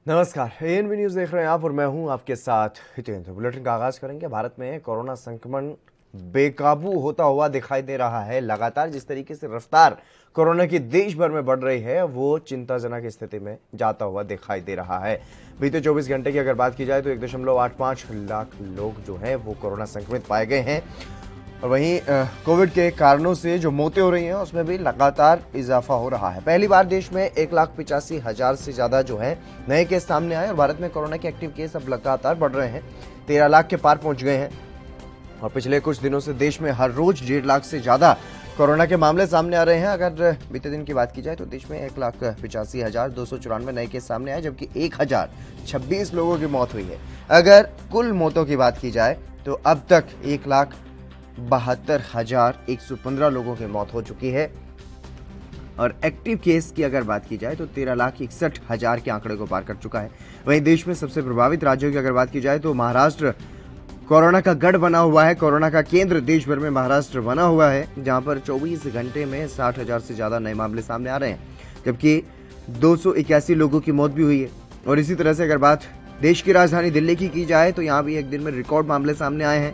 नमस्कार, ANB news देख रहे हैं आप और मैं हूं आपके साथ हितेंद्र। बुलेटिन का आगाज करेंगे। भारत में कोरोना संक्रमण बेकाबू होता हुआ दिखाई दे रहा है। लगातार जिस तरीके से रफ्तार कोरोना की देश भर में बढ़ रही है वो चिंताजनक स्थिति में जाता हुआ दिखाई दे रहा है। बीते 24 घंटे की अगर बात की जाए तो 1.85 लाख लोग जो है वो कोरोना संक्रमित पाए गए हैं और वहीं कोविड के कारणों से जो मौतें हो रही हैं उसमें भी लगातार इजाफा हो रहा है। पहली बार देश में 1,85,000 से ज्यादा जो है नए केस सामने आए और भारत में कोरोना के एक्टिव केस अब लगातार बढ़ रहे हैं, 13 लाख के पार पहुंच गए हैं और पिछले कुछ दिनों से देश में हर रोज 1.5 लाख से ज्यादा कोरोना के मामले सामने आ रहे हैं। अगर बीते दिन की बात की जाए तो देश में 1,85,294 नए केस सामने आए जबकि 1,026 लोगों की मौत हुई है। अगर कुल मौतों की बात की जाए तो अब तक 1,72,115 लोगों की मौत हो चुकी है और एक्टिव केस की अगर बात की जाए तो 13,61,000 के आंकड़े को पार कर चुका है। वहीं देश में सबसे प्रभावित राज्यों की अगर बात की जाए तो महाराष्ट्र कोरोना का गढ़ बना हुआ है। कोरोना का केंद्र देश भर में महाराष्ट्र बना हुआ है, जहां पर 24 घंटे में 60,000 से ज्यादा नए मामले सामने आ रहे हैं जबकि 281 लोगों की मौत भी हुई है। और इसी तरह से अगर बात देश की राजधानी दिल्ली की जाए तो यहां भी एक दिन में रिकॉर्ड मामले सामने आए हैं।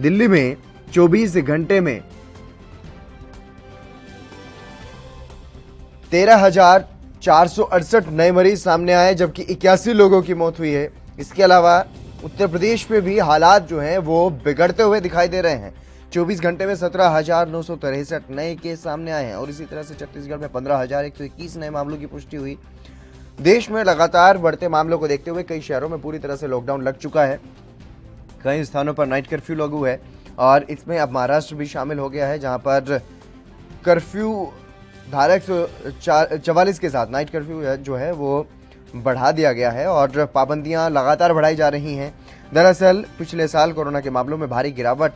दिल्ली में 24 घंटे में 13,468 नए मरीज सामने आए जबकि 81 लोगों की मौत हुई है। इसके अलावा उत्तर प्रदेश में भी हालात जो हैं वो बिगड़ते हुए दिखाई दे रहे हैं। 24 घंटे में 17,963 नए केस सामने आए हैं और इसी तरह से छत्तीसगढ़ में 15,121 नए मामलों की पुष्टि हुई। देश में लगातार बढ़ते मामलों को देखते हुए कई शहरों में पूरी तरह से लॉकडाउन लग चुका है। कई स्थानों पर नाइट कर्फ्यू लागू है और इसमें अब महाराष्ट्र भी शामिल हो गया है, जहां पर कर्फ्यू धारा 144 के साथ नाइट कर्फ्यू जो है वो बढ़ा दिया गया है और पाबंदियां लगातार बढ़ाई जा रही हैं। दरअसल पिछले साल कोरोना के मामलों में भारी गिरावट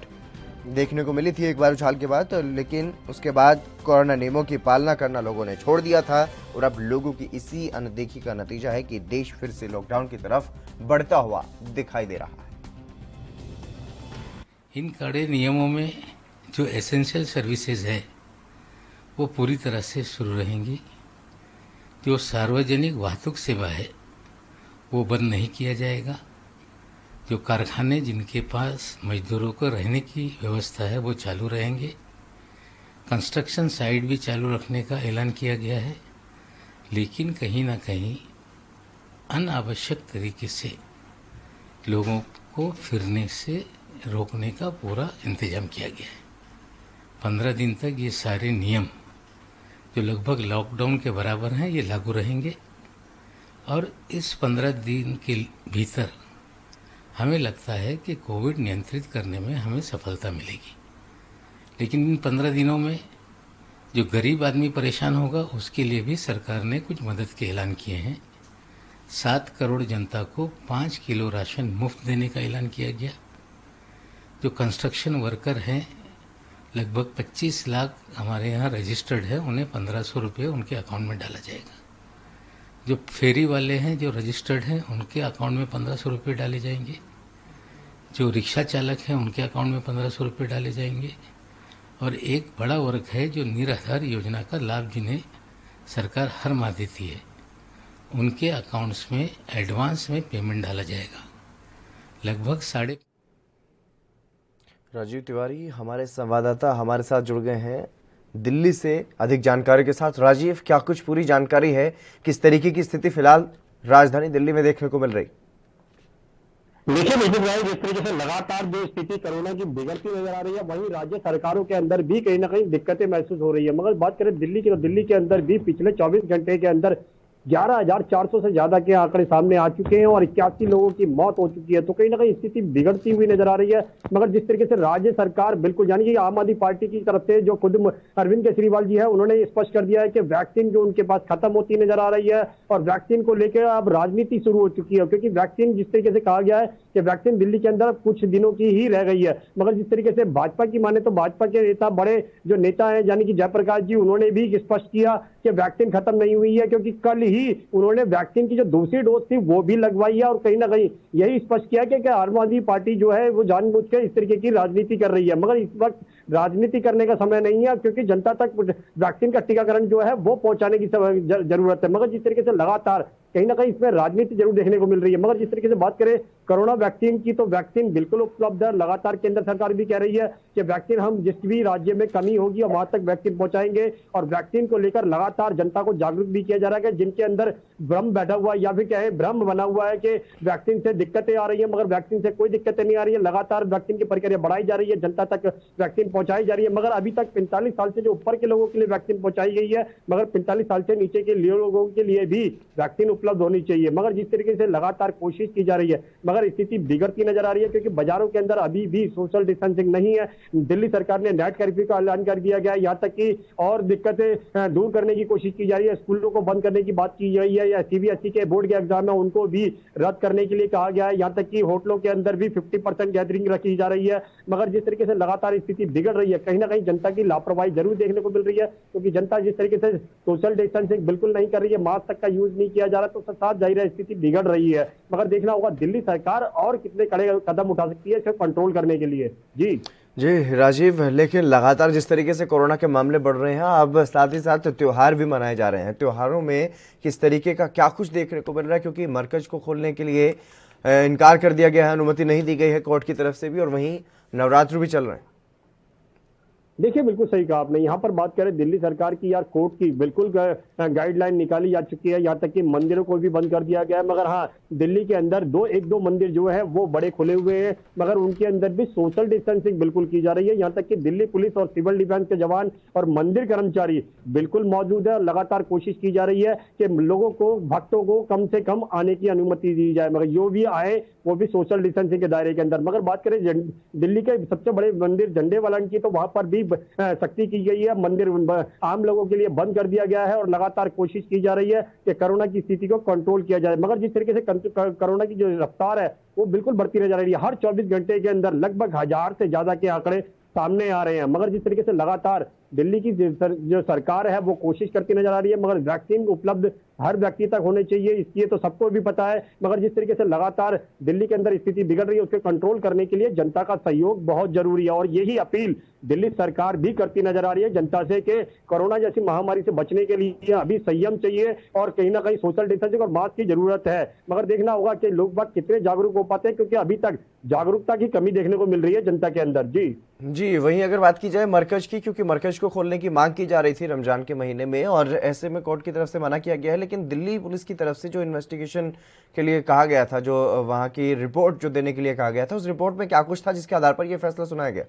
देखने को मिली थी एक बार उछाल के बाद, लेकिन उसके बाद कोरोना नियमों की पालना करना लोगों ने छोड़ दिया था और अब लोगों की इसी अनदेखी का नतीजा है कि देश फिर से लॉकडाउन की तरफ बढ़ता हुआ दिखाई दे रहा है। इन कड़े नियमों में जो एसेंशियल सर्विसेज है वो पूरी तरह से शुरू रहेंगी। जो सार्वजनिक वाहतुक सेवा है वो बंद नहीं किया जाएगा। जो कारखाने जिनके पास मजदूरों को रहने की व्यवस्था है वो चालू रहेंगे। कंस्ट्रक्शन साइट भी चालू रखने का ऐलान किया गया है, लेकिन कहीं ना कहीं अनावश्यक तरीके से लोगों को फिरने से रोकने का पूरा इंतजाम किया गया है। 15 दिन तक ये सारे नियम जो लगभग लॉकडाउन के बराबर हैं ये लागू रहेंगे और इस 15 दिन के भीतर हमें लगता है कि कोविड नियंत्रित करने में हमें सफलता मिलेगी। लेकिन इन 15 दिनों में जो गरीब आदमी परेशान होगा उसके लिए भी सरकार ने कुछ मदद के ऐलान किए हैं। 7 करोड़ जनता को 5 किलो राशन मुफ्त देने का ऐलान किया गया। जो कंस्ट्रक्शन वर्कर हैं लगभग 25 लाख हमारे यहाँ रजिस्टर्ड है, उन्हें 1,500 रुपये उनके अकाउंट में डाला जाएगा। जो फेरी वाले हैं जो रजिस्टर्ड हैं उनके अकाउंट में 1,500 रुपये डाले जाएंगे। जो रिक्शा चालक हैं उनके अकाउंट में 1,500 रुपये डाले जाएंगे और एक बड़ा वर्ग है जो निराधार योजना का लाभ जिन्हें सरकार हर माह देती है उनके अकाउंट्स में एडवांस में पेमेंट डाला जाएगा। लगभग राजीव तिवारी हमारे संवाददाता हमारे साथ जुड़ गए हैं दिल्ली से अधिक जानकारी के साथ। राजीव, क्या कुछ पूरी जानकारी है, किस तरीके की स्थिति फिलहाल राजधानी दिल्ली में देखने को मिल रही? देखिए विपिन भाई, जिस तरीके से लगातार जो स्थिति कोरोना की बिगड़ती नजर आ रही है वहीं राज्य सरकारों के अंदर भी कहीं ना कहीं दिक्कतें महसूस हो रही है। मगर बात करें दिल्ली की तो दिल्ली के अंदर भी पिछले 24 घंटे के अंदर 11,400 से ज्यादा के आंकड़े सामने आ चुके हैं और 81 लोगों की मौत हो चुकी है। तो कहीं ना कहीं स्थिति बिगड़ती हुई नजर आ रही है। मगर जिस तरीके से राज्य सरकार बिल्कुल यानी कि आम आदमी पार्टी की तरफ से जो खुद अरविंद केजरीवाल जी है उन्होंने स्पष्ट कर दिया है कि वैक्सीन जो उनके पास खत्म होती नजर आ रही है और वैक्सीन को लेकर अब राजनीति शुरू हो चुकी है, क्योंकि वैक्सीन जिस तरीके से कहा गया है कि वैक्सीन दिल्ली के अंदर कुछ दिनों की ही रह गई है। मगर जिस तरीके से भाजपा की माने तो भाजपा के नेता बड़े जो नेता हैं यानी कि जयप्रकाश जी, उन्होंने भी स्पष्ट किया कि वैक्सीन खत्म नहीं हुई है, क्योंकि कल ही उन्होंने वैक्सीन की जो दूसरी डोज थी वो भी लगवाई है और कहीं ना कहीं यही स्पष्ट किया कि आम आदमी पार्टी जो है वो जानबूझकर इस तरीके की राजनीति कर रही है। मगर इस वक्त राजनीति करने का समय नहीं है, क्योंकि जनता तक वैक्सीन का टीकाकरण जो है वो पहुंचाने की जरूरत है। मगर जिस तरीके से लगातार कहीं ना कहीं इसमें राजनीति जरूर देखने को मिल रही है। मगर जिस तरीके से बात करें कोरोना वैक्सीन की, तो वैक्सीन बिल्कुल उपलब्ध है। लगातार केंद्र सरकार भी कह रही है कि वैक्सीन हम जिस भी राज्य में कमी होगी वहां तक वैक्सीन पहुंचाएंगे, और वैक्सीन को लेकर लगातार जनता को जागरूक भी किया जा रहा है कि जिनके अंदर भ्रम बैठा हुआ है या फिर क्या है भ्रम बना हुआ है कि वैक्सीन से दिक्कतें आ रही है, मगर वैक्सीन से कोई दिक्कतें नहीं आ रही है। लगातार वैक्सीन की प्रक्रिया बढ़ाई जा रही है, जनता तक वैक्सीन पहुंचाई जा रही है। मगर अभी तक 45 साल से जो ऊपर के लोगों के लिए वैक्सीन पहुंचाई गई है, मगर 45 साल से नीचे के लोगों के लिए भी वैक्सीन उपलब्ध होनी चाहिए। मगर जिस तरीके से लगातार कोशिश की जा रही है, मगर स्थिति बिगड़ती नजर आ रही है, क्योंकि बाजारों के अंदर अभी भी सोशल डिस्टेंसिंग नहीं है। दिल्ली सरकार ने नाइट कर्फ्यू का ऐलान कर दिया गया है, यहाँ तक कि और दिक्कतें दूर करने की कोशिश की जा रही है। स्कूलों को बंद करने की बात की गई है, या सीबीएसई के बोर्ड के एग्जाम है उनको भी रद्द करने के लिए कहा गया है। यहाँ तक कि होटलों के अंदर भी 50% गैदरिंग रखी जा रही है। मगर जिस तरीके से लगातार स्थिति बिगड़ रही है, कहीं ना कहीं जनता की लापरवाही जरूर देखने को मिल रही है, क्योंकि जनता जिस तरीके से सोशल डिस्टेंसिंग बिल्कुल नहीं कर रही है, मास्क तक का यूज नहीं किया जा रहा, तो साथ जाहिर है स्थिति बिगड़ रही है। मगर देखना होगा दिल्ली सरकार और कितने कड़े कदम उठा सकती है इसे कंट्रोल करने के लिए। जी राजीव, लेकिन लगातार जिस तरीके से कोरोना के मामले बढ़ रहे हैं, अब साथ ही साथ त्योहार भी मनाए जा रहे हैं। त्योहारों में किस तरीके का क्या कुछ देखने को मिल रहा है, क्योंकि मरकज को खोलने के लिए इनकार कर दिया गया है, अनुमति नहीं दी गई है कोर्ट की तरफ से भी, और वहीं नवरात्र भी चल रहे हैं। देखिए बिल्कुल सही कहा आपने। यहाँ पर बात करें दिल्ली सरकार की, यार कोर्ट की बिल्कुल गाइडलाइन निकाली जा चुकी है, यहाँ तक कि मंदिरों को भी बंद कर दिया गया है। मगर हाँ, दिल्ली के अंदर एक दो मंदिर जो है वो बड़े खुले हुए हैं, मगर उनके अंदर भी सोशल डिस्टेंसिंग बिल्कुल की जा रही है। यहाँ तक कि दिल्ली पुलिस और सिविल डिफेंस के जवान और मंदिर कर्मचारी बिल्कुल मौजूद है। लगातार कोशिश की जा रही है कि लोगों को, भक्तों को कम से कम आने की अनुमति दी जाए, मगर जो भी आए वो भी सोशल डिस्टेंसिंग के दायरे के अंदर। मगर बात करें दिल्ली के सबसे बड़े मंदिर झंडे वालन की, तो वहां पर भी सख्ती की गई है। मंदिर आम लोगों के लिए बंद कर दिया गया है, और लगातार कोशिश की जा रही है कि कोरोना की स्थिति को कंट्रोल किया जाए। मगर जिस तरीके से कोरोना की जो रफ्तार है वो बिल्कुल बढ़ती नजर आ रही है। हर 24 घंटे के अंदर लगभग 1000 से ज्यादा के आंकड़े सामने आ रहे हैं। मगर जिस तरीके से लगातार दिल्ली की जो सरकार है वो कोशिश करती नजर आ रही है, मगर वैक्सीन उपलब्ध हर व्यक्ति तक होने चाहिए, इसलिए तो सबको भी पता है। मगर जिस तरीके से लगातार दिल्ली के अंदर स्थिति बिगड़ रही है, उसके कंट्रोल करने के लिए जनता का सहयोग बहुत जरूरी है। और यही अपील दिल्ली सरकार भी करती नजर आ रही है जनता से कि कोरोना जैसी महामारी से बचने के लिए अभी संयम चाहिए, और कहीं ना कहीं सोशल डिस्टेंसिंग और मास्क की जरूरत है। मगर देखना होगा कि लोग बाग कितने जागरूक हो पाते हैं, क्योंकि अभी तक जागरूकता की कमी देखने को मिल रही है जनता के अंदर। जी, वहीं अगर बात की जाए मरकज की, क्योंकि मरकज को खोलने की मांग की जा रही थी रमजान के महीने में, और ऐसे में कोर्ट की तरफ से मना किया गया है। लेकिन दिल्ली पुलिस की तरफ से जो इन्वेस्टिगेशन के लिए कहा गया था, जो वहां की रिपोर्ट जो देने के लिए कहा गया था, उस रिपोर्ट में क्या कुछ था जिसके आधार पर यह फैसला सुनाया गया?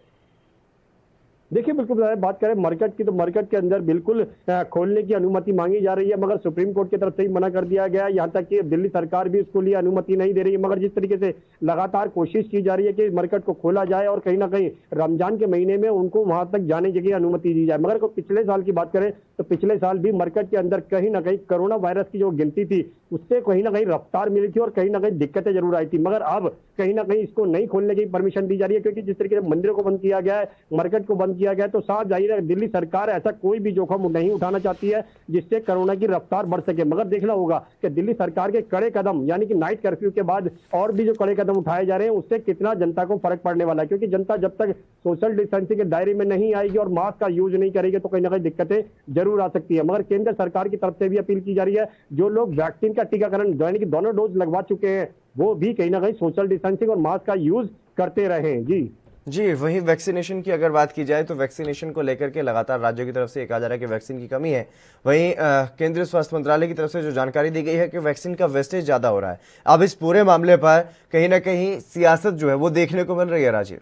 देखिए बिल्कुल बात करें मरकज की, तो मरकज के अंदर बिल्कुल खोलने की अनुमति मांगी जा रही है, मगर सुप्रीम कोर्ट की तरफ से ही मना कर दिया गया है। यहाँ तक कि दिल्ली सरकार भी उसको लिए अनुमति नहीं दे रही है। मगर जिस तरीके से लगातार कोशिश की जा रही है कि मरकज को खोला जाए, और कहीं ना कहीं रमजान के महीने में उनको वहां तक जाने की अनुमति दी जाए। मगर पिछले साल की बात करें तो पिछले साल भी मरकज के अंदर कहीं ना कहीं कोरोना वायरस की जो गिनती थी उससे कहीं ना कहीं रफ्तार मिली थी, और कहीं ना कहीं दिक्कतें जरूर आई थी। मगर अब कहीं ना कहीं इसको नहीं खोलने की परमिशन दी जा रही है, क्योंकि जिस तरीके से मंदिरों को बंद किया गया है, मरकज को बंद किया गया है, तो साथ जाहिर है दिल्ली सरकार ऐसा कोई भी जोखिम नहीं उठाना चाहती है जिससे कोरोना की रफ्तार बढ़ सके। मगर देखना होगा कि दिल्ली सरकार के कड़े कदम, यानी कि नाइट कर्फ्यू के बाद और भी जो कड़े कदम उठाए जा रहे हैं, उससे कितना जनता को फर्क पड़ने वाला है। क्योंकि जनता जब तक सोशल डिस्टेंसिंग के दायरे में नहीं आएगी और मास्क का यूज नहीं करेगी, तो कहीं ना कहीं दिक्कतें जरूर आ सकती है। मगर केंद्र सरकार की तरफ से भी अपील की जा रही है, जो लोग वैक्सीन का टीकाकरण यानी कि दोनों डोज लगवा चुके हैं, वो भी कहीं ना कहीं सोशल डिस्टेंसिंग और मास्क का यूज करते रहें। जी, वहीं वैक्सीनेशन की अगर बात की जाए तो वैक्सीनेशन को लेकर के लगातार राज्यों की तरफ से कहा जा रहा है कि वैक्सीन की कमी है। वहीं केंद्रीय स्वास्थ्य मंत्रालय की तरफ से जो जानकारी दी गई है कि वैक्सीन का वेस्टेज ज्यादा हो रहा है। अब इस पूरे मामले पर कहीं ना कहीं सियासत जो है वो देखने को मिल रही है। राजीव,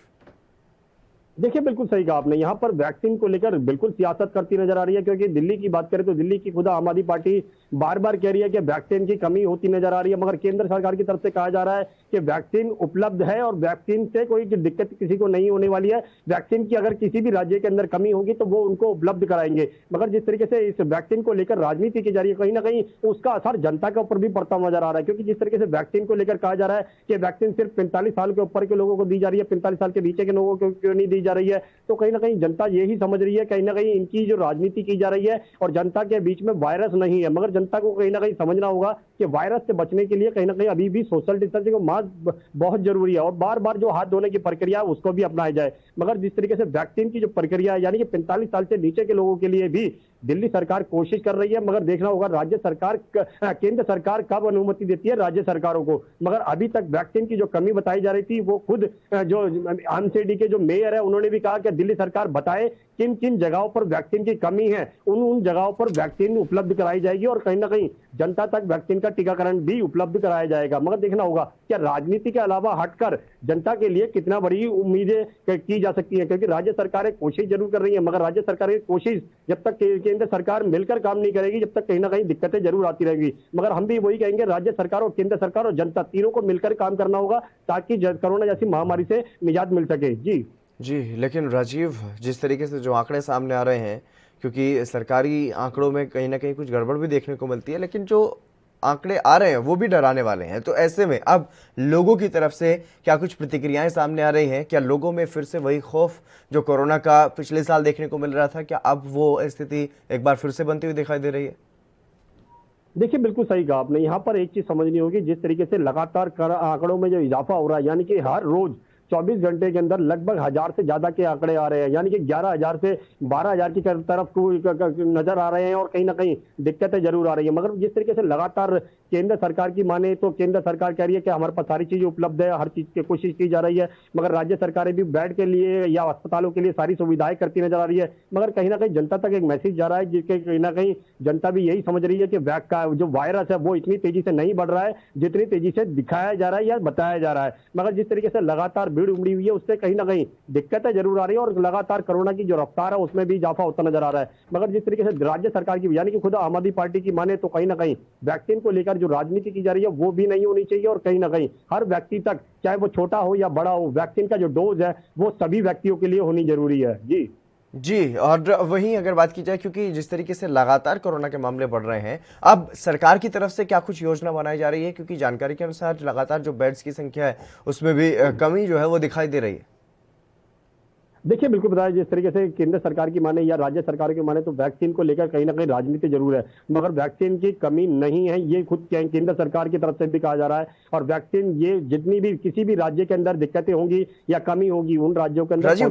देखिए बिल्कुल सही कहा आपने। यहाँ पर वैक्सीन को लेकर बिल्कुल सियासत करती नजर आ रही है, क्योंकि दिल्ली की बात करें तो दिल्ली की खुद आम आदमी पार्टी बार बार कह रही है कि वैक्सीन की कमी होती नजर आ रही है। मगर केंद्र सरकार की तरफ से कहा जा रहा है कि वैक्सीन उपलब्ध है और वैक्सीन से कोई दिक्कत किसी को नहीं होने वाली है। वैक्सीन की अगर किसी भी राज्य के अंदर कमी होगी तो वो उनको उपलब्ध कराएंगे। मगर जिस तरीके से इस वैक्सीन को लेकर राजनीति की जा रही है, कहीं ना कहीं उसका असर जनता के ऊपर भी पड़ता नजर आ रहा है। क्योंकि जिस तरीके से वैक्सीन को लेकर कहा जा रहा है कि वैक्सीन सिर्फ 45 साल के ऊपर के लोगों को दी जा रही है, 45 साल के नीचे के लोगों को क्यों नहीं दी जा रही है, तो कहीं ना कहीं जनता यही समझ रही है, कहीं ना कहीं इनकी जो राजनीति की जा रही है और जनता के बीच में वायरस नहीं है। मगर जनता को कहीं ना कहीं समझना होगा कि वायरस से बचने के लिए कहीं ना कहीं अभी भी सोशल डिस्टेंसिंग और मास्क बहुत जरूरी है, और बार बार जो हाथ धोने की प्रक्रिया है उसको भी अपनाया जाए। मगर जिस तरीके से वैक्सीन की जो प्रक्रिया है, यानी कि 45 साल से नीचे के लोगों के लिए भी दिल्ली सरकार कोशिश कर रही है, मगर देखना होगा राज्य सरकार केंद्र सरकार कब अनुमति देती है राज्य सरकारों को। मगर अभी तक वैक्सीन की जो कमी बताई जा रही थी, वो खुद जो एमसीडी के जो मेयर है उन्होंने भी कहा कि दिल्ली सरकार बताए किन किन जगहों पर वैक्सीन की कमी है, उन जगहों पर वैक्सीन उपलब्ध कराई जाएगी और कहीं ना कहीं जनता तक वैक्सीन का टीकाकरण भी उपलब्ध कराया जाएगा। मगर देखना होगा क्या राजनीति के अलावा हटकर जनता के लिए कितना बड़ी उम्मीदें की जा सकती है, क्योंकि राज्य सरकारें कोशिश जरूर कर रही है, मगर राज्य सरकार की कोशिश जब तक केंद्र सरकार मिलकर काम नहीं करेगी, जब तक कहीं ना कहीं दिक्कतें जरूर आती रहेगी। मगर हम भी वही कहेंगे, राज्य सरकार और केंद्र सरकार और जनता तीनों को मिलकर काम करना होगा ताकि कोरोना जैसी महामारी से निजात मिल सके। जी, लेकिन राजीव, जिस तरीके से जो आंकड़े सामने आ रहे हैं, क्योंकि सरकारी आंकड़ों में कहीं ना कहीं कुछ गड़बड़ भी देखने को मिलती है, लेकिन जो आंकड़े आ रहे हैं वो भी डराने वाले हैं। तो ऐसे में अब लोगों की तरफ से क्या कुछ प्रतिक्रियाएं सामने आ रही हैं? क्या लोगों में फिर से वही खौफ जो कोरोना का पिछले साल देखने को मिल रहा था, क्या अब वो स्थिति एक बार फिर से बनती हुई दिखाई दे रही है? देखिए, बिल्कुल सही कहा आपने। यहाँ पर एक चीज समझनी होगी, जिस तरीके से लगातार आंकड़ों में जो इजाफा हो रहा है, यानी कि हर रोज 24 घंटे के अंदर लगभग 1000 से ज्यादा के आंकड़े आ रहे हैं, यानी कि 11,000 से 12,000 की तरफ नजर आ रहे हैं और कहीं ना कहीं दिक्कतें जरूर आ रही है। मगर जिस तरीके से लगातार केंद्र सरकार की माने तो केंद्र सरकार कह रही है कि हमारे पास सारी चीजें उपलब्ध है, हर चीज की कोशिश की जा रही है, मगर राज्य सरकारें भी बेड के लिए या अस्पतालों के लिए सारी सुविधाएं करती नजर आ रही है। मगर कहीं ना कहीं जनता तक एक मैसेज जा रहा है, जिसके कहीं ना कहीं जनता भी यही समझ रही है कि जो वायरस है वो इतनी तेजी से नहीं बढ़ रहा है जितनी तेजी से दिखाया जा रहा है या बताया जा रहा है। मगर जिस तरीके से लगातार भीड़ उमड़ी हुई है, उससे कहीं ना कहीं दिक्कतें जरूर आ रही है और लगातार कोरोना की जो रफ्तार है उसमें भी इजाफा होता नजर आ रहा है। मगर जिस तरीके से राज्य सरकार की यानी कि खुद आम आदमी पार्टी की माने तो कहीं ना कहीं वैक्सीन को लेकर जो राजनीति की जा रही है वो भी नहीं होनी चाहिए और कहीं ना कहीं हर व्यक्ति तक, चाहे वो छोटा हो या बड़ा हो, वैक्सीन का जो डोज है वो सभी व्यक्तियों के लिए होनी जरूरी है। जी, और वहीं अगर बात की जाए, क्योंकि जिस तरीके से लगातार कोरोना के मामले बढ़ रहे हैं, अब सरकार की तरफ से क्या कुछ योजना बनाई जा रही है? क्योंकि जानकारी के अनुसार लगातार जो बेड्स की संख्या है उसमें भी कमी जो है वो दिखाई दे रही है। देखिए, बिल्कुल बताया, जिस तरीके से केंद्र सरकार की माने या राज्य सरकार की माने तो वैक्सीन को लेकर कहीं ना कहीं राजनीति जरूर है, मगर वैक्सीन की कमी नहीं है, ये खुद केंद्र सरकार की तरफ से भी कहा जा रहा है। और वैक्सीन ये जितनी भी किसी भी राज्य के अंदर दिक्कतें होंगी या कमी होगी उन राज्यों के अंदर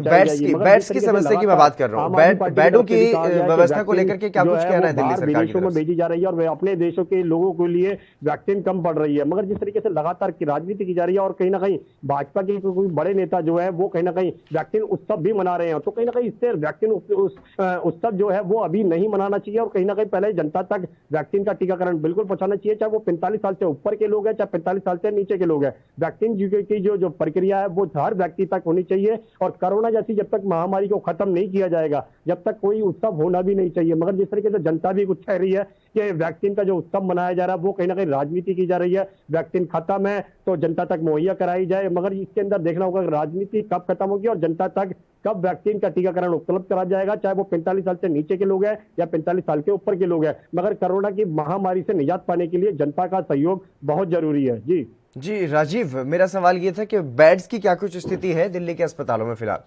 बेड्स की समस्या की मैं बात कर रहा हूँ, बेडों की व्यवस्था को लेकर के क्या कुछ कहना है दिल्ली सरकार विदेशों में भेजी जा रही है और वे अपने देशों के लोगों के लिए वैक्सीन कम पड़ रही है। मगर जिस तरीके से लगातार की राजनीति की जा रही है और कहीं ना कहीं भाजपा के कोई बड़े नेता जो है वो कहीं ना कहीं वैक्सीन उत्सव भी मना रहे हैं, तो कहीं ना कहीं इससे वैक्सीन उत्सव जो है वो अभी नहीं मनाना चाहिए और कहीं ना कहीं पहले जनता तक वैक्सीन का टीकाकरण बिल्कुल पहुंचाना चाहिए, चाहे वो 45 साल से ऊपर के लोग हैं चाहे 45 साल से नीचे के लोग हैं। वैक्सीन की जो प्रक्रिया है वो हर व्यक्ति तक होनी चाहिए और कोरोना जैसी जब तक महामारी को खत्म नहीं किया जाएगा जब तक कोई उत्सव होना भी नहीं चाहिए। मगर जिस तरीके से जनता भी कुछ कह रही है कि वैक्सीन का जो उत्सव मनाया जा रहा है वो कहीं ना कहीं राजनीति की जा रही है, वैक्सीन खत्म है तो जनता तक मुहैया कराई जाए, मगर इसके अंदर देखना होगा राजनीति कब खत्म होगी और जनता तक कब वैक्सीन का टीकाकरण उपलब्ध करा जाएगा, चाहे वो 45 साल से नीचे के लोग हैं या 45 साल के ऊपर के लोग हैं। मगर कोरोना की महामारी से निजात पाने के लिए जनता का सहयोग बहुत जरूरी है। जी राजीव, मेरा सवाल ये था कि बेड्स की क्या कुछ स्थिति है दिल्ली के अस्पतालों में फिलहाल?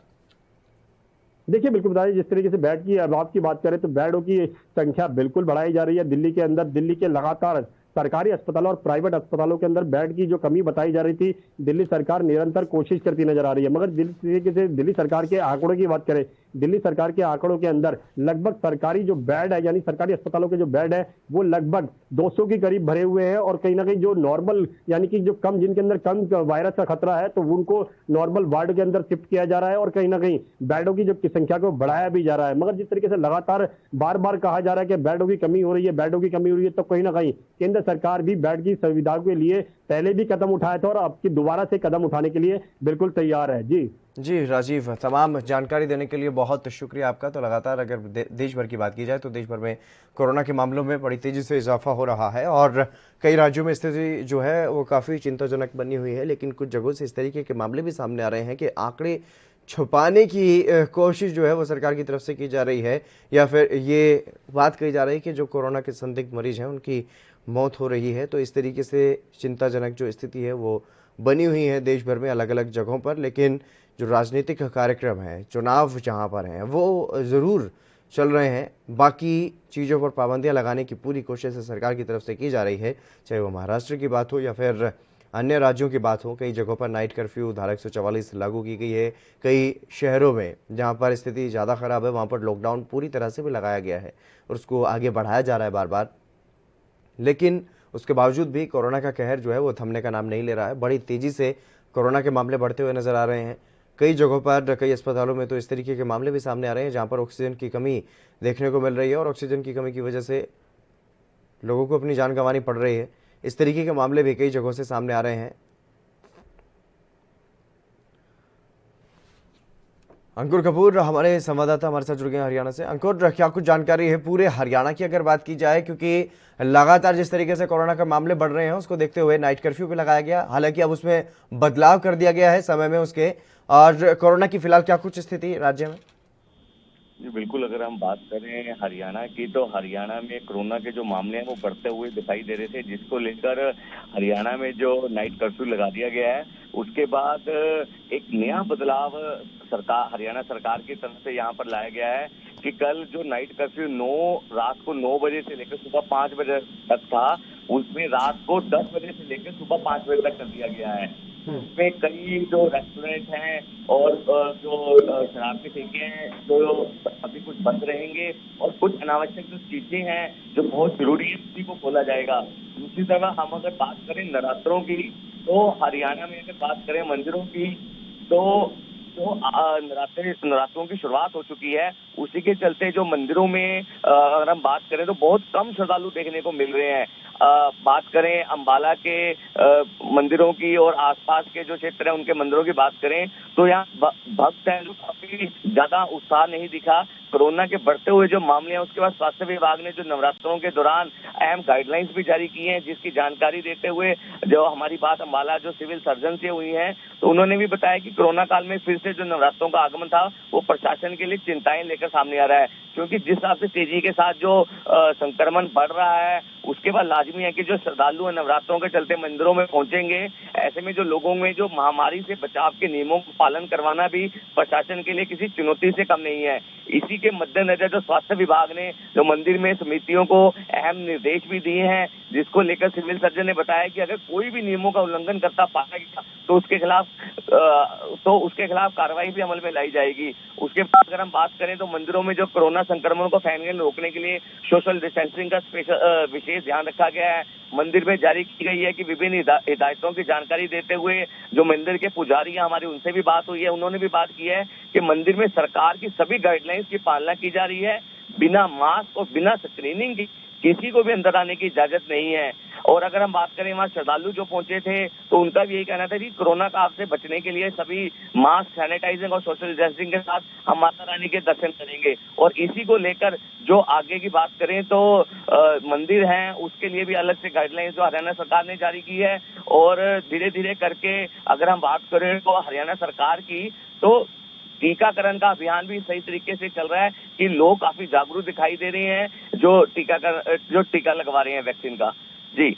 देखिए, बिल्कुल बताइए, जिस तरीके से बेड की अभाव की बात करें तो बेडों की संख्या बिल्कुल बढ़ाई जा रही है दिल्ली के अंदर। दिल्ली के लगातार सरकारी अस्पतालों और प्राइवेट अस्पतालों के अंदर बेड की जो कमी बताई जा रही थी, दिल्ली सरकार निरंतर कोशिश करती नजर आ रही है। मगर दिल्ली सरकार के आंकड़ों की बात करें, दिल्ली सरकार के आंकड़ों के अंदर लगभग सरकारी जो बेड है यानी सरकारी अस्पतालों के जो बेड है वो लगभग 200 के करीब भरे हुए हैं और कहीं ना कहीं जो नॉर्मल यानी कि जो कम, जिनके अंदर कम वायरस का खतरा है तो उनको नॉर्मल वार्ड के अंदर शिफ्ट किया जा रहा है और कहीं ना कहीं बेडों की जो संख्या को बढ़ाया भी जा रहा है। मगर जिस तरीके से लगातार बार बार कहा जा रहा है कि बेडों की कमी हो रही है, बेडों की कमी हो रही है, तो कहीं ना कहीं केंद्र सरकार भी बेड की सुविधा के लिए पहले भी कदम उठाया था और अब की दोबारा से कदम उठाने के लिए बिल्कुल तैयार है। जी राजीव, तमाम जानकारी देने के लिए बहुत शुक्रिया आपका। तो लगातार अगर देश भर की बात की जाए तो देश भर में कोरोना के मामलों में बड़ी तेजी से इजाफा हो रहा है और कई राज्यों में स्थिति जो है वो काफ़ी चिंताजनक बनी हुई है, लेकिन कुछ जगहों से इस तरीके के मामले भी सामने आ रहे हैं कि आंकड़े छुपाने की कोशिश जो है वो सरकार की तरफ से की जा रही है या फिर ये बात कही जा रही है कि जो कोरोना के संदिग्ध मरीज हैं उनकी मौत हो रही है। तो इस तरीके से चिंताजनक जो स्थिति है वो बनी हुई है देश भर में अलग अलग जगहों पर। लेकिन जो राजनीतिक कार्यक्रम है, चुनाव जहां पर हैं, वो ज़रूर चल रहे हैं। बाकी चीज़ों पर पाबंदियां लगाने की पूरी कोशिश सरकार की तरफ से की जा रही है, चाहे वो महाराष्ट्र की बात हो या फिर अन्य राज्यों की बात हो, कई जगहों पर नाइट कर्फ्यू धारा 144 लागू की गई है। कई शहरों में जहां पर स्थिति ज़्यादा खराब है वहां पर लॉकडाउन पूरी तरह से भी लगाया गया है और उसको आगे बढ़ाया जा रहा है बार बार। लेकिन उसके बावजूद भी कोरोना का कहर जो है वो थमने का नाम नहीं ले रहा है। बड़ी तेज़ी से कोरोना के मामले बढ़ते हुए नजर आ रहे हैं। कई जगहों पर, कई अस्पतालों में तो इस तरीके के मामले भी सामने आ रहे हैं जहां पर ऑक्सीजन की कमी देखने को मिल रही है और ऑक्सीजन की कमी की वजह से लोगों को अपनी जान गंवानी पड़ रही है। इस तरीके के मामले भी कई जगहों से सामने आ रहे हैं। अंकुर कपूर हमारे संवाददाता हमारे साथ जुड़ गए हैं हरियाणा से। अंकुर, क्या कुछ जानकारी है पूरे हरियाणा की अगर बात की जाए, क्योंकि लगातार जिस तरीके से कोरोना के मामले बढ़ रहे हैं उसको देखते हुए नाइट कर्फ्यू भी लगाया गया, हालांकि अब उसमें बदलाव कर दिया गया है समय में उसके। और कोरोना की फिलहाल क्या कुछ स्थिति राज्य में? जी बिल्कुल, अगर हम बात करें हरियाणा की तो हरियाणा में कोरोना के जो मामले हैं वो बढ़ते हुए दिखाई दे रहे थे, जिसको लेकर हरियाणा में जो नाइट कर्फ्यू लगा दिया गया है उसके बाद एक नया बदलाव हरियाणा सरकार की तरफ से यहाँ पर लाया गया है कि कल जो नाइट कर्फ्यू रात को 9 बजे से लेकर सुबह 5 बजे तक था, उसमें रात को 10 बजे से लेकर सुबह 5 बजे तक कर दिया गया है। उसमें कई जो रेस्टोरेंट हैं और जो शराब के ठेके हैं जो अभी कुछ बंद रहेंगे और कुछ अनावश्यक जो चीजें हैं जो बहुत जरूरी है उसी को खोला जाएगा। दूसरी तरफ हम अगर बात करें नवरात्रों की तो हरियाणा में अगर बात करें मंदिरों की तो नवरात्रों की शुरुआत हो चुकी है। उसी के चलते जो मंदिरों में अगर हम बात करें तो बहुत कम श्रद्धालु देखने को मिल रहे हैं। बात करें अंबाला के मंदिरों की और आसपास के जो क्षेत्र है उनके मंदिरों की बात करें तो यहाँ भक्त हैं जो काफी ज्यादा उत्साह नहीं दिखा। कोरोना के बढ़ते हुए जो मामले हैं उसके बाद स्वास्थ्य विभाग ने जो नवरात्रों के दौरान अहम गाइडलाइंस भी जारी की हैं, जिसकी जानकारी देते हुए जो हमारी बात अंबाला जो सिविल सर्जन से हुई है तो उन्होंने भी बताया कि कोरोना काल में फिर से जो नवरात्रों का आगमन था वो प्रशासन के लिए चिंताएं लेकर सामने आ रहा है, क्योंकि जिस हिसाब से तेजी के साथ जो संक्रमण बढ़ रहा है उसके बाद लाजमी है कि जो श्रद्धालु नवरात्रों के चलते मंदिरों में पहुंचेंगे, ऐसे में जो लोगों में जो महामारी से बचाव के नियमों का पालन करवाना भी प्रशासन के लिए किसी चुनौती से कम नहीं है। इसी के मद्देनजर जो स्वास्थ्य विभाग ने जो मंदिर में समितियों को अहम निर्देश भी दिए हैं, जिसको लेकर सिविल सर्जन ने बताया कि अगर कोई भी नियमों का उल्लंघन करता पाया गया तो उसके खिलाफ कार्रवाई भी अमल में लाई जाएगी। उसके बाद अगर हम बात करें तो मंदिरों में जो कोरोना संक्रमण को फैलने रोकने के लिए सोशल डिस्टेंसिंग का विशेष ध्यान रखा गया है। मंदिर में जारी की गई है कि विभिन्न हिदायतों की जानकारी देते हुए जो मंदिर के पुजारी हैं हमारी उनसे भी बात हुई है, उन्होंने भी बात की है कि मंदिर में सरकार की सभी गाइडलाइंस की पालना की जा रही है। बिना मास्क और बिना स्क्रीनिंग की किसी को भी अंदर आने की इजाजत नहीं है। और अगर हम बात करें वहाँ श्रद्धालु जो पहुंचे थे तो उनका भी यही कहना था कि कोरोना काल से बचने के लिए सभी मास्क, सैनिटाइजिंग और सोशल डिस्टेंसिंग के साथ हम माता रानी के दर्शन करेंगे। और इसी को लेकर जो आगे की बात करें तो मंदिर हैं उसके लिए भी अलग से गाइडलाइंस जो हरियाणा सरकार ने जारी की है। और धीरे धीरे करके अगर हम बात करें तो हरियाणा सरकार की तो टीकाकरण का अभियान भी सही तरीके से चल रहा है कि लोग काफी जागरूक दिखाई दे रहे हैं जो टीका लगवा रहे हैं वैक्सीन का। जी,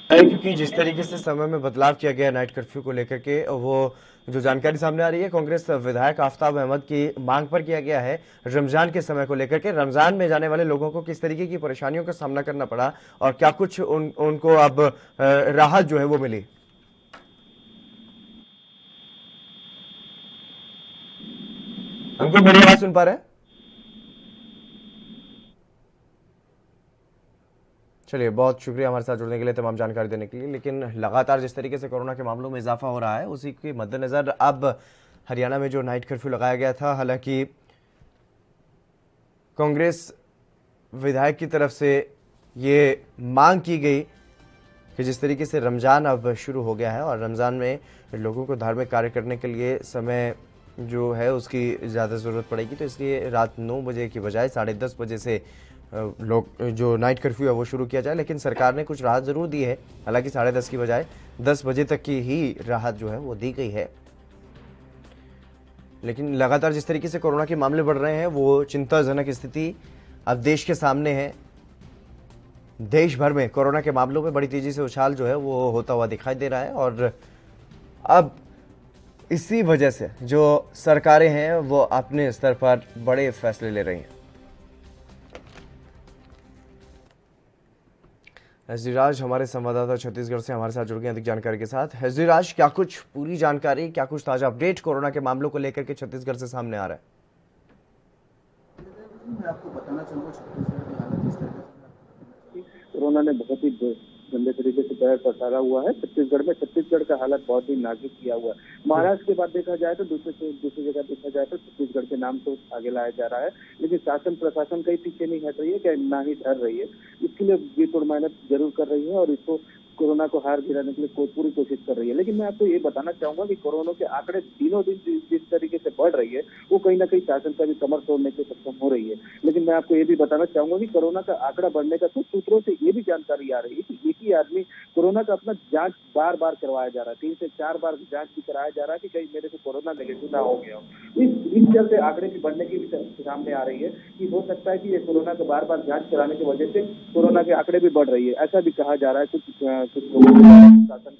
क्योंकि जिस तरीके से समय में बदलाव किया गया नाइट कर्फ्यू को लेकर के, वो जो जानकारी सामने आ रही है कांग्रेस विधायक आफ्ताब अहमद की मांग पर किया गया है रमजान के समय को लेकर के। रमजान में जाने वाले लोगों को किस तरीके की परेशानियों का सामना करना पड़ा और क्या कुछ उनको अब राहत जो है वो मिली? अंकुर, मेरी आवाज सुन पा रहे हैं? चलिए, बहुत शुक्रिया हमारे साथ जुड़ने के लिए, तमाम जानकारी देने के लिए। लेकिन लगातार जिस तरीके से कोरोना के मामलों में इजाफा हो रहा है उसी के मद्देनजर अब हरियाणा में जो नाइट कर्फ्यू लगाया गया था, हालांकि कांग्रेस विधायक की तरफ से ये मांग की गई कि जिस तरीके से रमज़ान अब शुरू हो गया है और रमज़ान में लोगों को धार्मिक कार्य करने के लिए समय जो है उसकी ज़्यादा ज़रूरत पड़ेगी, तो इसलिए रात 9 बजे की बजाय 10:30 बजे से लोग जो नाइट कर्फ्यू है वो शुरू किया जाए। लेकिन सरकार ने कुछ राहत ज़रूर दी है, हालांकि 10:30 की बजाय 10 बजे तक की ही राहत जो है वो दी गई है। लेकिन लगातार जिस तरीके से कोरोना के मामले बढ़ रहे हैं वो चिंताजनक स्थिति अब देश के सामने है। देश भर में कोरोना के मामलों में बड़ी तेजी से उछाल जो है वो होता हुआ दिखाई दे रहा है और अब इसी वजह से जो सरकारें हैं वो अपने स्तर पर बड़े फैसले ले रही हैं। एसडी राज हमारे संवाददाता छत्तीसगढ़ से हमारे साथ जुड़ गए अधिक जानकारी के साथ। एसडी राज, क्या कुछ पूरी जानकारी, क्या कुछ ताजा अपडेट कोरोना के मामलों को लेकर के छत्तीसगढ़ से सामने आ रहा है? मैं आपको बताना चाहूंगा छत्तीसगढ़ की हालत इस तरह से कोरोना ने बहुत ही गंदे तरीके से पैर पसारा हुआ है छत्तीसगढ़ का हालत बहुत ही नाजुक किया हुआ है। महाराष्ट्र के बाद देखा जाए तो दूसरी जगह देखा जाए तो छत्तीसगढ़ के नाम तो आगे लाया जा रहा है, लेकिन शासन प्रशासन कहीं पीछे नहीं हट रही है, क्या ना ही ठहर रही है। इसके लिए जी तोड़ मेहनत जरूर कर रही है और इसको कोरोना को हार गिराने के लिए पूरी कोशिश कर रही है। लेकिन मैं आपको ये बताना चाहूंगा कि कोरोना के आंकड़े दिनों दिन जिस तरीके से बढ़ रही है वो कहीं ना कहीं शासन का भी कमर तोड़ने के सक्षम हो रही है। लेकिन मैं आपको ये भी बताना चाहूंगा कि कोरोना का आंकड़ा बढ़ने का कुछ सूत्रों से ये भी जानकारी आ रही है कि एक ही आदमी कोरोना का अपना जांच बार बार करवाया जा रहा है, 3 से 4 बार जांच भी कराया जा रहा है कि कहीं मेरे को कोरोना नेगेटिव ना हो गया हो। इस चलते आंकड़े की बढ़ने की भी सामने आ रही है कि हो सकता है कि ये कोरोना का बार बार जांच कराने की वजह से कोरोना के आंकड़े भी बढ़ रही है, ऐसा भी कहा जा रहा है कुछ लोगों शासन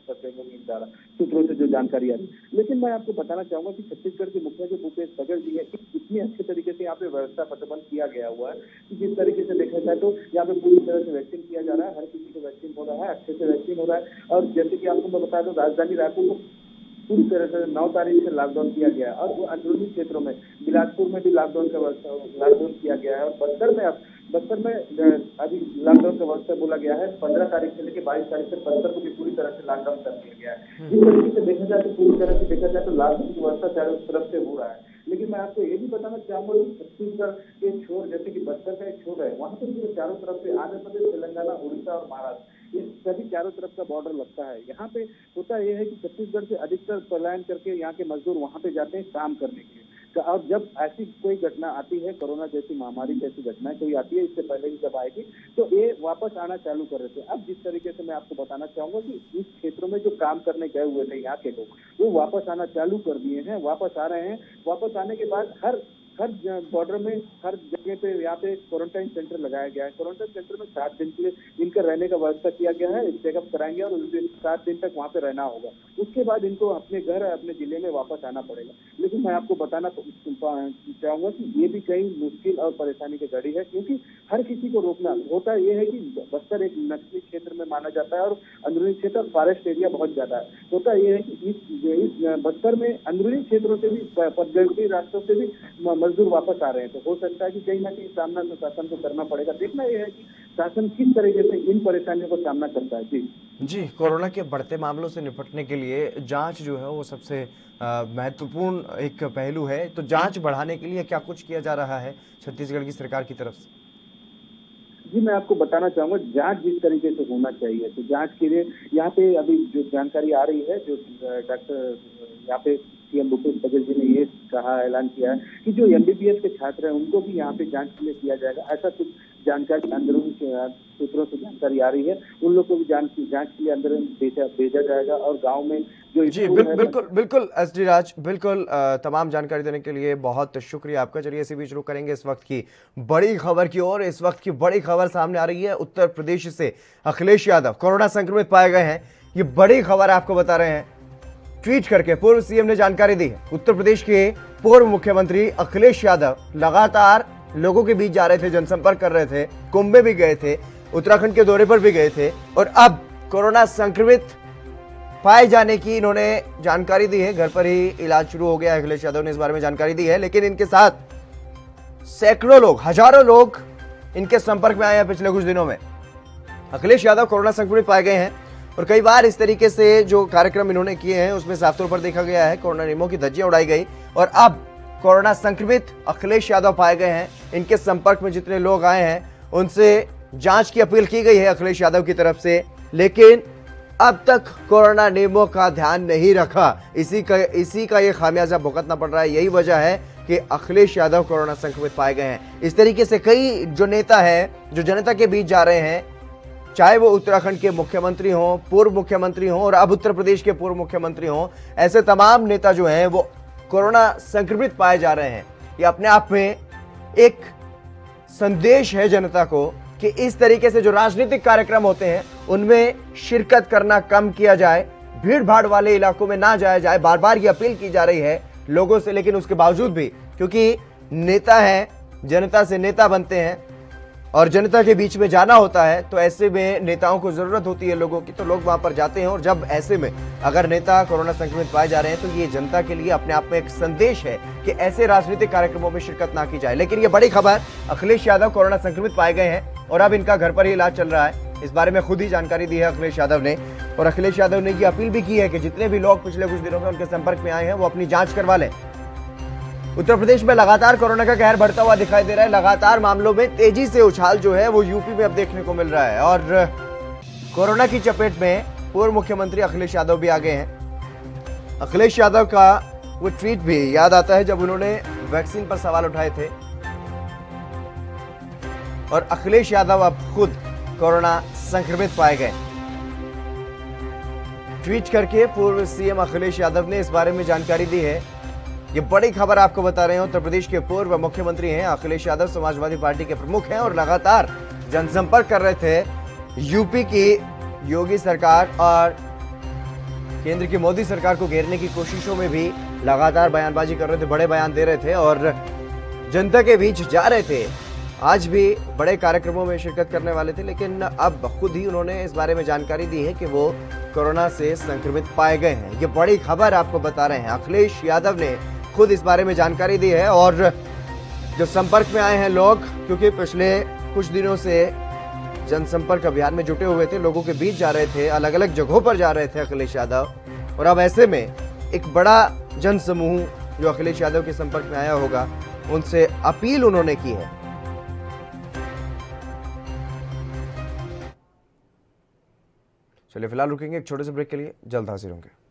द्वारा सूत्रों से जो जानकारी आ रही है। लेकिन मैं आपको बताना चाहूंगा कि छत्तीसगढ़ के मुख्यमंत्री भूपेश बघेल जी है, इतनी अच्छे तरीके से यहाँ पे व्यवस्था प्रबंध किया गया हुआ है कि जिस तरीके से देखा जाए तो यहाँ पे पूरी तरह से वैक्सीन किया जा रहा है, हर किसी को वैक्सीन हो रहा है, अच्छे से वैक्सीन हो रहा है। और जैसे कि आपको मैं बता दूं, राजधानी रायपुर को पूरी तरह से 9 तारीख से लॉकडाउन किया गया है और वो अंदरूनी क्षेत्रों में बिलासपुर में भी लॉकडाउन किया गया है और बस्तर में अभी लॉकडाउन का व्यवस्था बोला गया है। 15 तारीख से लेकर 22 तारीख तक बस्तर को भी पूरी तरह से लॉकडाउन कर दिया गया है। जिस तरीके से देखा जाए तो पूरी तरह से देखा जाए तो लॉकडाउन की व्यवस्था चारों तरफ से हो रहा है। लेकिन मैं आपको ये भी बताना चाहूंगा कि छत्तीसगढ़ के छोर जैसे कि बस्तर का एक छोर है, वहां पर पूरे चारों तरफ से आंध्र प्रदेश, तेलंगाना, उड़ीसा और महाराष्ट्र, ये सभी चारों तरफ का बॉर्डर लगता है। यहाँ पे होता यह है कि छत्तीसगढ़ से अधिकतर पलायन करके यहाँ के मजदूर वहां पे जाते हैं काम करने के लिए। और जब ऐसी कोई घटना आती है, कोरोना जैसी महामारी जैसी घटना कोई आती है, इससे पहले भी जब आएगी तो ये वापस आना चालू कर रहे थे। अब जिस तरीके से मैं आपको बताना चाहूंगा कि इस क्षेत्रों में जो काम करने गए हुए थे यहाँ के लोग, वो वापस आना चालू कर दिए हैं, वापस आ रहे हैं। वापस आने के बाद हर बॉर्डर में हर जगह पे यहाँ पे क्वारंटाइन सेंटर लगाया गया है। क्वारंटाइन सेंटर में 7 दिन के लिए इनका रहने का व्यवस्था किया गया है, चेकअप कराएंगे और उस दिन 7 दिन तक वहाँ पे रहना होगा। उसके बाद इनको अपने घर अपने जिले में वापस आना पड़ेगा। लेकिन मैं आपको बताना चाहूंगा कि ये भी कई मुश्किल और परेशानी की घड़ी है, क्योंकि हर किसी को रोकना होता यह है कि बस्तर एक नक्सली क्षेत्र में माना जाता है और अंदरूनी क्षेत्र फॉरेस्ट एरिया बहुत ज्यादा है। होता यह है कि इस बस्तर में अंदरूनी क्षेत्रों से भी, पदगढ़ी रास्तों से भी मजदूर वापस आ रहे हैं। तो हो सकता है कि कहीं ना कहीं सामना तो शासन को करना पड़ेगा। देखना यह है कि शासन किस तरीके से इन परेशानियों को सामना करता है। जी, कोरोना के बढ़ते मामलों से निपटने के लिए जांच जो है वो सबसे महत्वपूर्ण एक पहलू है। तो जांच बढ़ाने के लिए क्या कुछ किया जा रहा है छत्तीसगढ़ की सरकार की तरफ से? जी, मैं आपको बताना चाहूंगा जांच जिस तरीके से होना चाहिए, तो जांच के लिए यहाँ पे अभी जो जानकारी आ रही है, जो डॉक्टर यहाँ पे सीएम भूपेश बघेल जी ने ये कहा, ऐलान किया है कि जो एमबीबीएस के छात्र हैं उनको भी यहाँ पे जांच के लिए किया जाएगा। ऐसा कुछ जानकारी अंदरूनी सूत्रों से जानकारी आ रही है। उन लोग को भी जांच के लिए अंदर भेजा जाएगा और गाँव में जो जी बिल्कुल एसडी राज, बिल्कुल तमाम जानकारी देने के लिए बहुत शुक्रिया आपका। चलिए इसी बीच रुक करेंगे इस वक्त की बड़ी खबर की ओर। इस वक्त की बड़ी खबर सामने आ रही है, उत्तर प्रदेश से अखिलेश यादव कोरोना संक्रमित पाए गए हैं। ये बड़ी खबर आपको बता रहे हैं। ट्वीट करके पूर्व सीएम ने जानकारी दी है। उत्तर प्रदेश के पूर्व मुख्यमंत्री अखिलेश यादव लगातार लोगों के बीच जा रहे थे, जनसंपर्क कर रहे थे, कुंभ में भी गए थे, उत्तराखंड के दौरे पर भी गए थे और अब कोरोना संक्रमित पाए जाने की इन्होंने जानकारी दी है। घर पर ही इलाज शुरू हो गया। अखिलेश यादव ने इस बारे में जानकारी दी है, लेकिन इनके साथ सैकड़ों लोग, हजारों लोग इनके संपर्क में आए हैं पिछले कुछ दिनों में। अखिलेश यादव कोरोना संक्रमित पाए गए हैं और कई बार इस तरीके से जो कार्यक्रम इन्होंने किए हैं उसमें साफ तौर पर देखा गया है कोरोना नियमों की धज्जियां उड़ाई गई और अब कोरोना संक्रमित अखिलेश यादव पाए गए हैं। इनके संपर्क में जितने लोग आए हैं उनसे जांच की अपील की गई है अखिलेश यादव की तरफ से, लेकिन अब तक कोरोना नियमों का ध्यान नहीं रखा। इसी का ये खामियाजा भुगतना पड़ रहा है। यही वजह है कि अखिलेश यादव कोरोना संक्रमित पाए गए हैं। इस तरीके से कई जो नेता है जो जनता के बीच जा रहे हैं, चाहे वो उत्तराखंड के मुख्यमंत्री हों, पूर्व मुख्यमंत्री हों और अब उत्तर प्रदेश के पूर्व मुख्यमंत्री हों, ऐसे तमाम नेता जो हैं वो कोरोना संक्रमित पाए जा रहे हैं। ये अपने आप में एक संदेश है जनता को कि इस तरीके से जो राजनीतिक कार्यक्रम होते हैं उनमें शिरकत करना कम किया जाए, भीड़ भाड़ वाले इलाकों में ना जाया जाए। बार बार ये अपील की जा रही है लोगों से, लेकिन उसके बावजूद भी क्योंकि नेता हैं, जनता से नेता बनते हैं, और जनता के बीच में जाना होता है, तो ऐसे में नेताओं को जरूरत होती है लोगों की, तो लोग वहां पर जाते हैं। और जब ऐसे में अगर नेता कोरोना संक्रमित पाए जा रहे हैं, तो ये जनता के लिए अपने आप में एक संदेश है कि ऐसे राजनीतिक कार्यक्रमों में शिरकत ना की जाए। लेकिन ये बड़ी खबर, अखिलेश यादव कोरोना संक्रमित पाए गए हैं और अब इनका घर पर ही इलाज चल रहा है। इस बारे में खुद ही जानकारी दी है अखिलेश यादव ने, और अखिलेश यादव ने ये अपील भी की है कि जितने भी लोग पिछले कुछ दिनों में उनके संपर्क में आए हैं, वो अपनी जांच करवा लें। उत्तर प्रदेश में लगातार कोरोना का कहर बढ़ता हुआ दिखाई दे रहा है। लगातार मामलों में तेजी से उछाल जो है वो यूपी में अब देखने को मिल रहा है, और कोरोना की चपेट में पूर्व मुख्यमंत्री अखिलेश यादव भी आ गए हैं। अखिलेश यादव का वो ट्वीट भी याद आता है जब उन्होंने वैक्सीन पर सवाल उठाए थे, और अखिलेश यादव अब खुद कोरोना संक्रमित पाए गए। ट्वीट करके पूर्व सीएम अखिलेश यादव ने इस बारे में जानकारी दी है। ये बड़ी खबर आपको बता रहे हैं। उत्तर प्रदेश के पूर्व मुख्यमंत्री हैं अखिलेश यादव, समाजवादी पार्टी के प्रमुख हैं और लगातार जनसंपर्क कर रहे थे। यूपी की योगी सरकार और केंद्र की मोदी सरकार को घेरने की कोशिशों में भी लगातार बयानबाजी कर रहे थे, बड़े बयान दे रहे थे और जनता के बीच जा रहे थे। आज भी बड़े कार्यक्रमों में शिरकत करने वाले थे, लेकिन अब खुद ही उन्होंने इस बारे में जानकारी दी है कि वो कोरोना से संक्रमित पाए गए हैं। ये बड़ी खबर आपको बता रहे हैं। अखिलेश यादव ने खुद इस बारे में जानकारी दी है, और जो संपर्क में आए हैं लोग, क्योंकि पिछले कुछ दिनों से जनसंपर्क अभियान में जुटे हुए थे, लोगों के बीच जा रहे थे, अलग अलग जगहों पर जा रहे थे अखिलेश यादव, और अब ऐसे में एक बड़ा जन समूह जो अखिलेश यादव के संपर्क में आया होगा, उनसे अपील उन्होंने की है। चलिए फिलहाल रुकेंगे एक छोटे से ब्रेक के लिए, जल्द हाजिर होंगे।